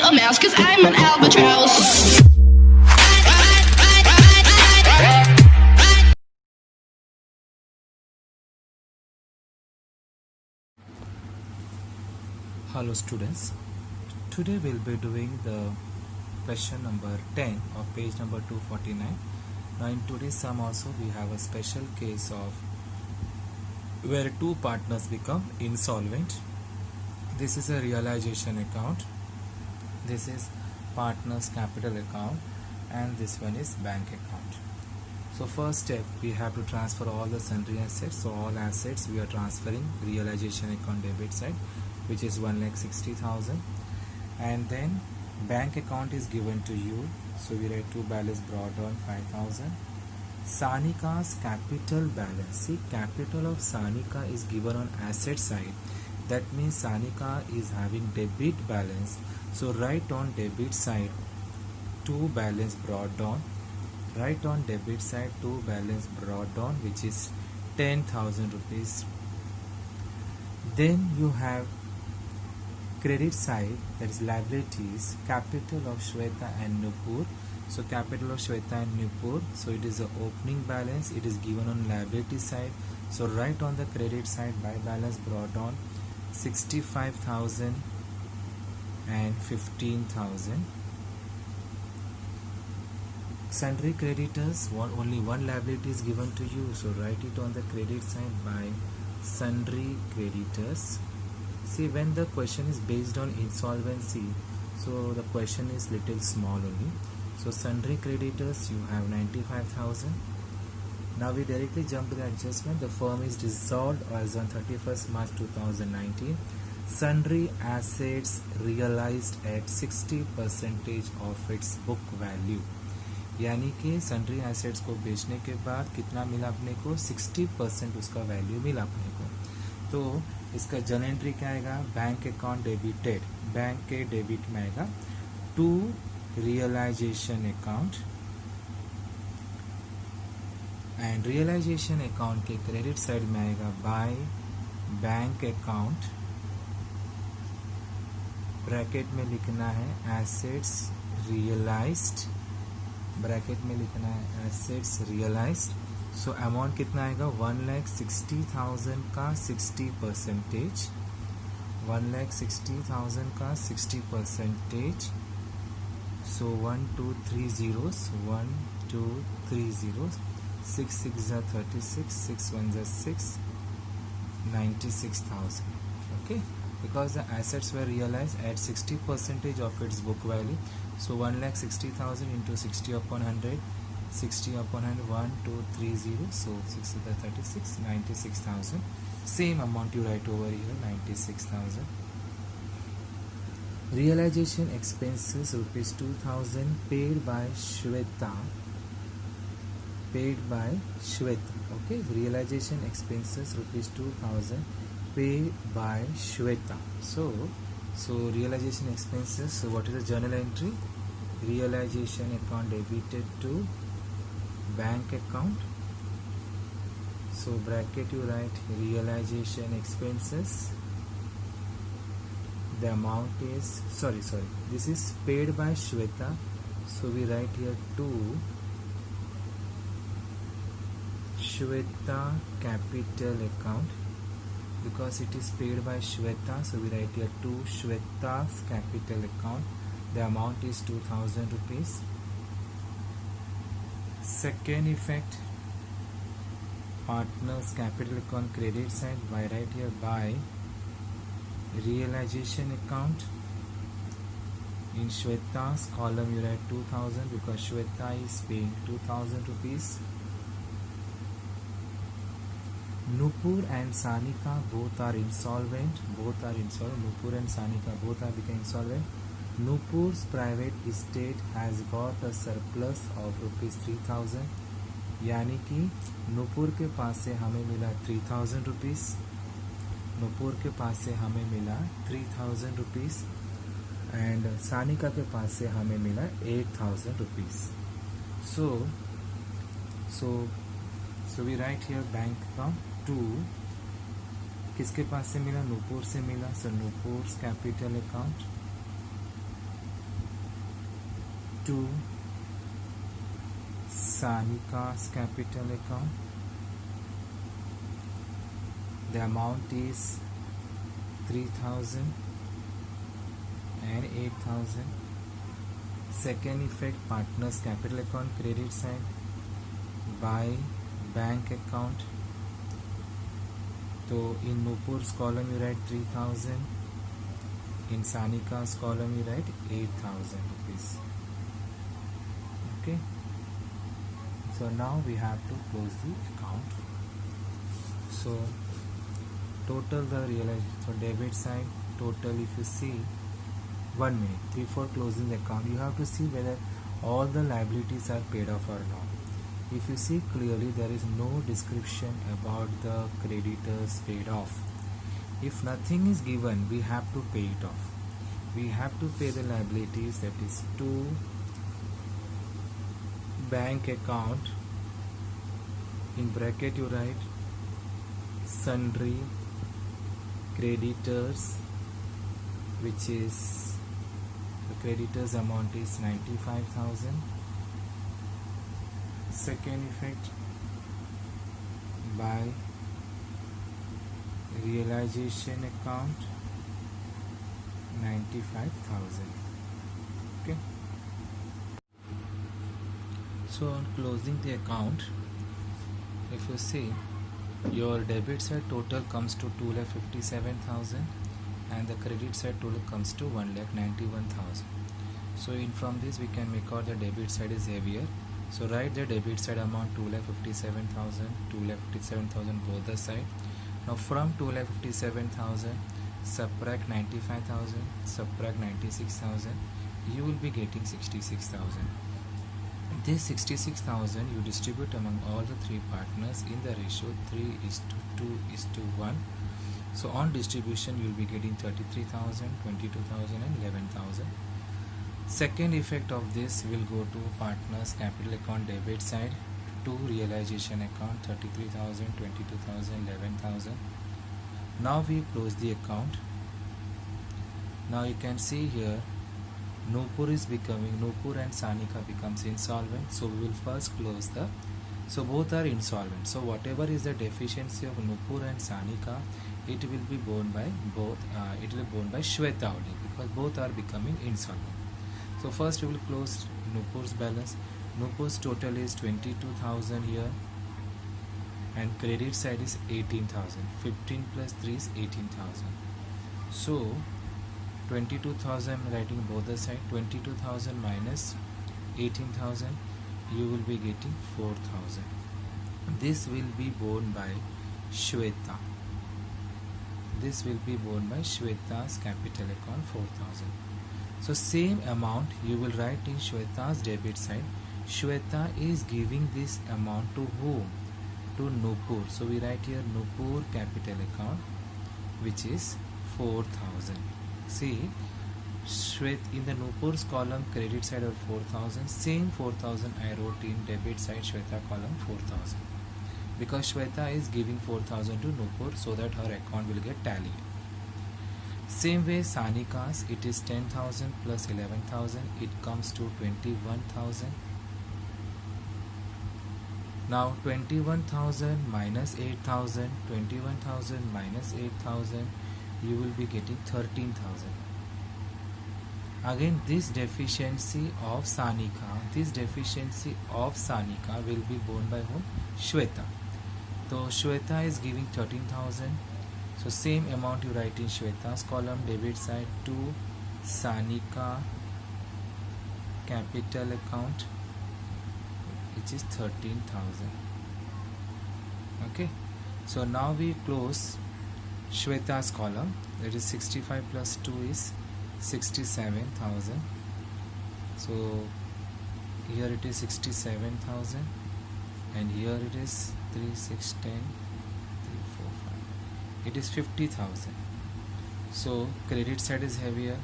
a mouse, cause I'm an albatross. Hello students, today we'll be doing the question number 10 of page number 249. Now in today's sum also we have a special case of where two partners become insolvent. This is a realization account, this is partners capital account, and this one is bank account. So first step, we have to transfer all the sundry assets. So all assets we are transferring realization account debit side, which is 1,60,000, and then bank account is given to you, so we write to balance brought down 5,000. Sanika's capital balance, see, capital of Sanika is given on asset side, that means Sanika is having debit balance, so write on debit side to balance brought down, write on debit side to balance brought down, which is 10,000 rupees. Then you have credit side, that is liabilities, capital of Shweta and Nupur. So capital of Shweta and Nupur, so it is the opening balance, it is given on liability side, so write on the credit side by balance brought on 65,000 and 15,000. Sundry creditors, only one liability is given to you, so write it on the credit side by sundry creditors. See, when the question is based on insolvency, so the question is little small only. So sundry creditors, you have 95,000. Now we directly jump to the adjustment. The firm is dissolved as on 31st March 2019. Sundry assets realized at 60% of its book value. यानी कि sundry assets को बेचने के बाद कितना मिला अपने को, 60% उसका वैल्यू मिला अपने को. तो इसका जर्नल एंट्री क्या आएगा, बैंक अकाउंट डेबिटेड, बैंक के डेबिट में आएगा to realisation account, and realisation account के क्रेडिट साइड में आएगा बाय बैंक अकाउंट, ब्रैकेट में लिखना है एसेट्स रियलाइज्ड, ब्रैकेट में लिखना है एसेट्स रियलाइज्ड. सो अमाउंट कितना आएगा, 1,60,000 का 60%, 1,60,000 का 60%. सो 1 2 3 zeros, 1 2 3 zeros, 6 6 are 36, 6 1 are 6, 96,000. Okay, because the assets were realized at 60% of its book value. So 1,60,000 into 60 upon 100, 60 upon 100, 1 2 3 0, so 6 is 36, 96,000. Same amount you write over here, 96,000. Realization expenses rupees 2,000 paid by Shweta, paid by Shweta. Okay, realization expenses rupees 2,000 paid by Shweta. So realization expenses, so what is the journal entry, realization account debited to bank account, so bracket you write realization expenses, the amount is this is paid by Shweta, so we write here to Shweta capital account, because it is paid by Shweta, so we write here to Shweta's capital account, the amount is 2,000 rupees. Second effect, partners capital account credit side, by write here by realization account, in Shweta's column you write 2,000 because Shweta is paying 2,000 rupees. Nupur and Sanika both are insolvent. Nupur and Sanika both are become insolvent. Nupur's private estate has got a surplus of rupees 3,000. यानी कि नूपुर के पास से हमें मिला 3,000 rupees, Nupur के पास से हमें मिला 3,000 रुपीज़, एंड सानिका के पास से हमें मिला 8,000 rupees. So we write here bank account to, किसके पास से मिला, नूपुर से मिला, so Nupur capital account, to Sanika's capital account. The amount is 3,000 and 8,000. Second effect, partner's capital account credit side by bank account. So in Nupur's column you write 3,000, in Sanika's column you write 8,000 rupees. Okay. So now we have to close the account. So total the realized, so debit side total, if you see, 1 minute before closing the account you have to see whether all the liabilities are paid off or not. If you see clearly, there is no description about the creditors paid off. If nothing is given, we have to pay it off. We have to pay the liabilities, that is to bank account, in bracket you write sundry creditors, which is the creditors amount is 95,000. Second effect, by realization account 95,000. Okay. So on closing the account, if you see, your debit side total comes to 2,57,000 and the credit side total comes to 1,91,000. So in from this we can make out the debit side is heavier. So write the debit side amount 2,57,000, 2,57,000 both the side. Now from 2,57,000 subtract 95,000, subtract 96,000, you will be getting 66,000. This 66,000 you distribute among all the three partners in the ratio 3:2:1. So on distribution you will be getting 33,000, 22,000 and 11,000. Second effect of this will go to partners capital account debit side, to realization account 33,000, 22,000, 11,000. Now we close the account. Now you can see here Nupur and Sanika becomes insolvent. So we will first close the, so both are insolvent. So whatever is the deficiency of Nupur and Sanika, it will be borne by both, it will be borne by Shweta only, because both are becoming insolvent. So first we will close Nupur's balance. Nupur's total is 22,000 here and credit side is 18,000. 15 plus 3 is 18,000. So 22,000 writing both the side, 22,000 minus 18,000, you will be getting 4,000. This will be borne by Shweta. This will be borne by Shweta's capital account 4,000. So same amount you will write in Shweta's debit side. Shweta is giving this amount to whom? To Nupur. So we write here Nupur capital account, which is 4,000. See, in the Nupur's column credit side of 4,000, same 4,000 I wrote in debit side Shweta column 4,000, because Shweta is giving 4,000 to Nupur so that her account will get tallied. Same way Sanika's, it is 10,000 plus 11,000, it comes to 21,000. Now 21,000 minus 8,000, 21,000 minus 8,000, you will be getting 13,000. Again this deficiency of Sanika, will be borne by whom? Shweta. So Shweta is giving 13,000. So same amount you write in Shweta's column debit side to Sanika capital account, which is 13,000. Okay. So now we close Shweta's column, that is 65 plus 2 is 67,000. So here it is 67,000 and here it is 3, 6, 10, 3, 4, 5. It is 50,000. So credit side is heavier.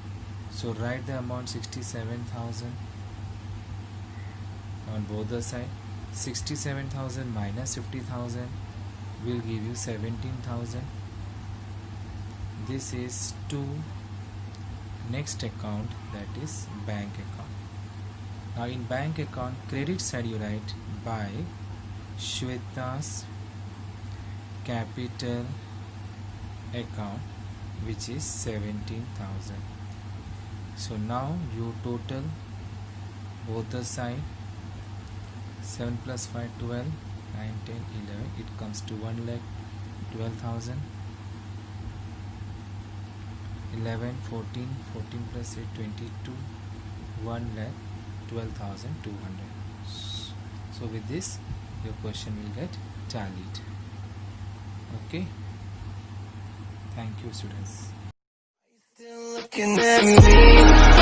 So write the amount 67,000 on both the side. 67,000 minus 50,000 will give you 17,000. This is to next account, that is bank account. Now in bank account credit side you write by Shweta's capital account, which is 17,000. So now you total both the side. 7 plus 5 12, 9 10 11, it comes to 1,12,000. 11 14 14 plus 8 22, 1,12,200. So with this your question will get tallied. Okay, thank you students. Still looking at me.